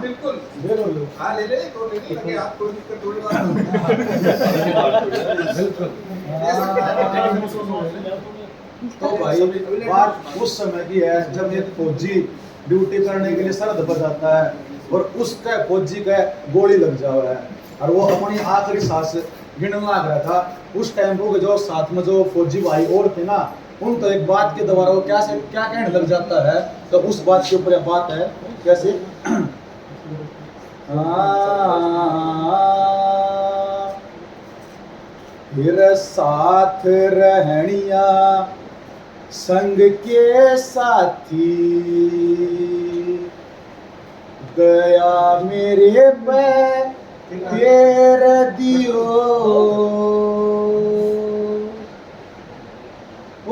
बिल्कुल हाँ ले ले तो ले लगे आप कोई दिक्कत थोड़ी बात तो भाई बात उस समय की है जब एक फौजी ड्यूटी करने के लिए सरहद पर जाता है और उसका फौजी का गोली लग जावा है और वो अपनी आखिरी सांस गिनने लग रहा था। उस टाइम को जो साथ में जो फौजी भाई और थे ना, उन तो एक बात के द्वारा वो क्या कहने लग जाता है, तो उस बात के ऊपर बात है कैसे फिर साथ रहनिया संग के साथी गया मेरे पे तेरे दियो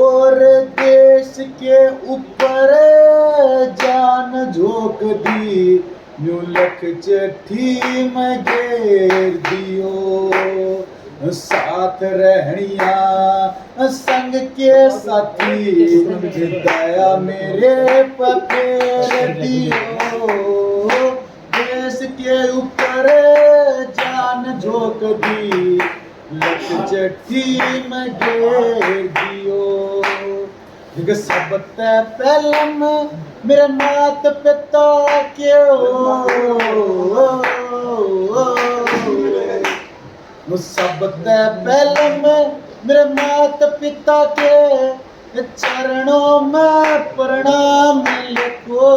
और देश के ऊपर जान झोंक दी यूं लख चिट्ठी में घेर दियो साथ रहनिया संग के साथी दया मेरे पपेर दियो देश के ऊपर जान झोंक दी लख चिट्ठी में घेर दियो सब ते पहलम मेरे मात पिता क्यों सब ते पहलम मेरे मात पिता के चरणों में प्रणाम लिखो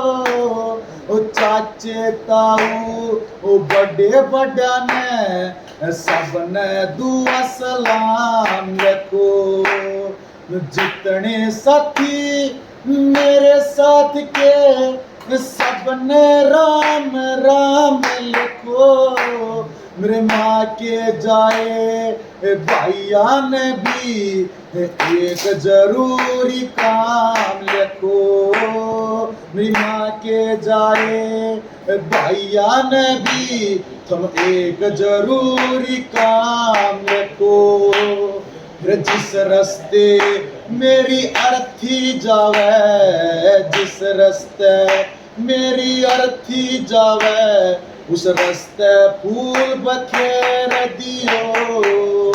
ओ चाचे ताऊ ओ बड़े बड़ा ने सबने दुआ सलाम लिखो जितने साथी मेरे साथ के सबने राम राम लिखो मेरे माँ के जाए भाइया ने भी एक जरूरी काम लिखो मेरी माँ के जाए भाइया ने भी तुम एक जरूरी काम लिखो जिस रास्ते मेरी अर्थी जावे जिस रास्ते मेरी अर्थी जावे उस रास्ते फूल बखेर दियो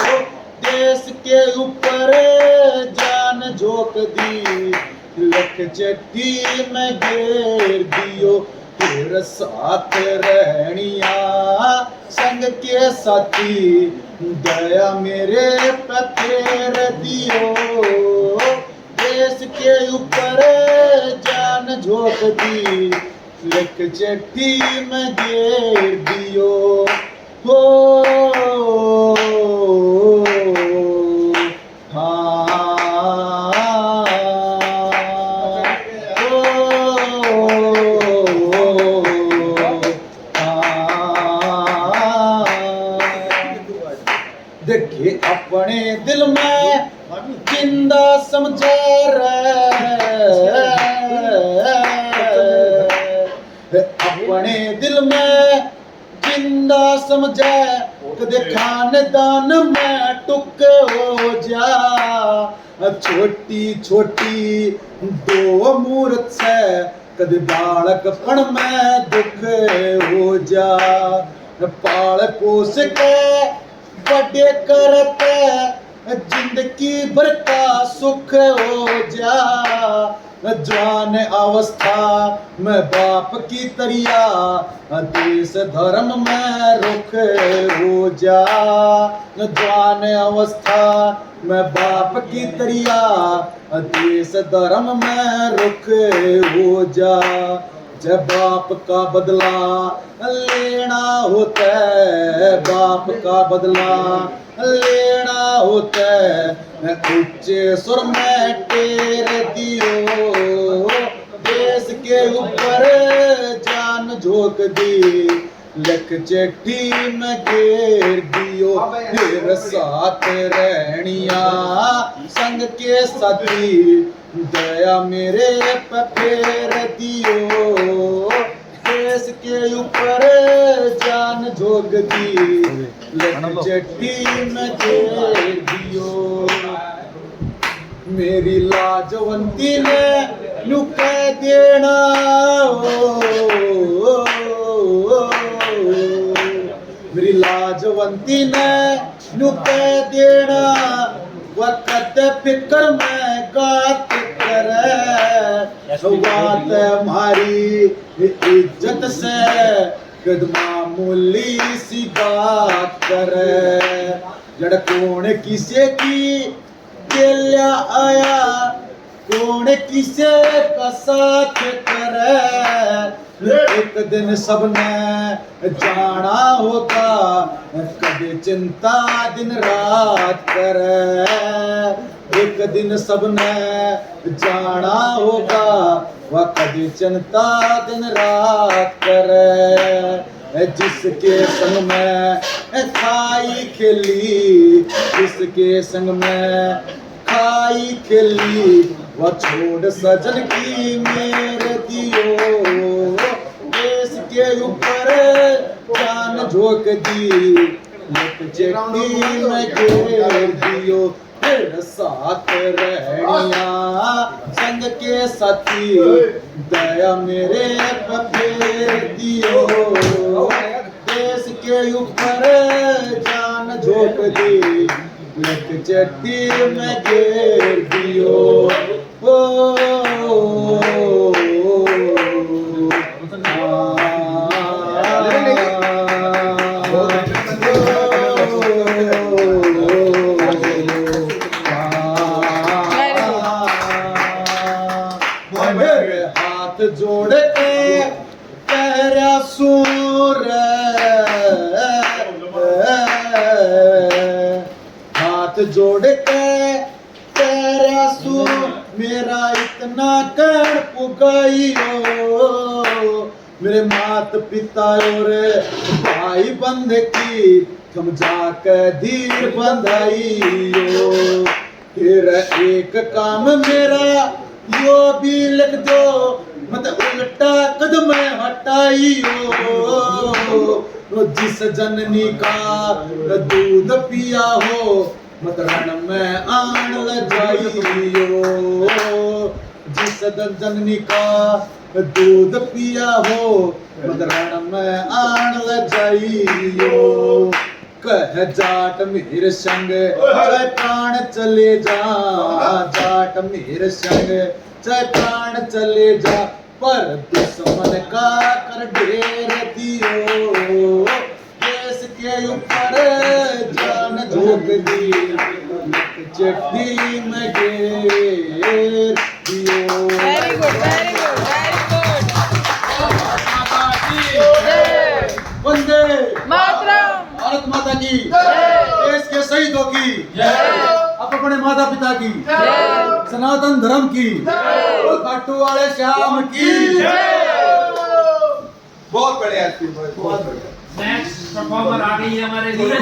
देश के ऊपर जान झोंक दी लख चिट्ठी में घेर दियो फिर साथ रहनिया संग के साथी दया मेरे पखेर दियो देश के ऊपर जान झोंक दी लख चिट्ठी में घेर दियो हो देखे अपने दिल में जिंदा समझे अपने दिल में जिंदा समझे कदे खानदान में टुक हो जा छोटी छोटी दो मूर्त से कदे बालकपन में दुख हो जा पाल पोस के बड़े करते जिंदगी भर का सुख हो जा जवान अवस्था में बाप की तरिया देश धर्म में रुख हो जा जवान अवस्था में बाप की तरिया देश धर्म में रुख हो जा जब बाप का बदला लेना होता है बाप का बदला लेना होता है ऊंचे सुर में टेर दियो देश के ऊपर जान झोंक दी लख चिट्ठी में घेर दियो फिर साथ रहनिया संग के साथी दया मेरे पखेर दियो देश के ऊपर जान झोंक दी लख चिट्ठी में घेर दियो मेरी लाजवंती ने यूं कह देना मेरी लाजवंती ने यूं कह देना वक़्त फिक्र में गात करे बात हमारी इज्जत से कद मामूली सी बात करे जड़ कौन किसे की चल्या आया कौन किसे का साथ करे एक दिन सबने जाना होगा कभी चिंता दिन रात करे एक दिन सबने जाना होगा वह कभी चिंता दिन रात करे जिसके संग में खाई खेली जिसके संग में खाई खेली वह छोड़ सजन की मेरे दियो देश के ऊपर जान झोंक दी लट चेटी में घेर दियो तेरे साथ रहनिया संग के साथी दया मेरे पे फेर दियो देश के ऊपर जान झोंक दी लट चट्टी में घेर दियो ओ हाथ जोड़ के तेरा सूर हाथ जोड़ के तेरा सूर मेरा इतना कर पुगाइयो मेरे मात पिता और भाई बंध की समझा के धीर बंधाइयो फिर एक काम मेरा यो भी लिख दो मत उल्टा कदम हटाइयो जिस जननी का दूध पिया हो मत रण में आन ल जाइयो जिस जननी का दूध पिया हो मत रण में आन ल जाइयो कह जाट मेरे संग चाहे प्राण चले जा जाट मेरे संग चाहे प्राण चले जा पर दुश्मन का कर ढेर दियो देश के ऊपर जान झोंक दी चट्टी में घेर दियो very good very good very good वंदे मातरम भारत माता की देश के शहीदों की अपने माता पिता की सनातन धर्म की और खाटू वाले श्याम की बहुत बढ़िया बहुत बढ़िया नेक्स्ट परफॉर्मर आ गई है हमारे लिए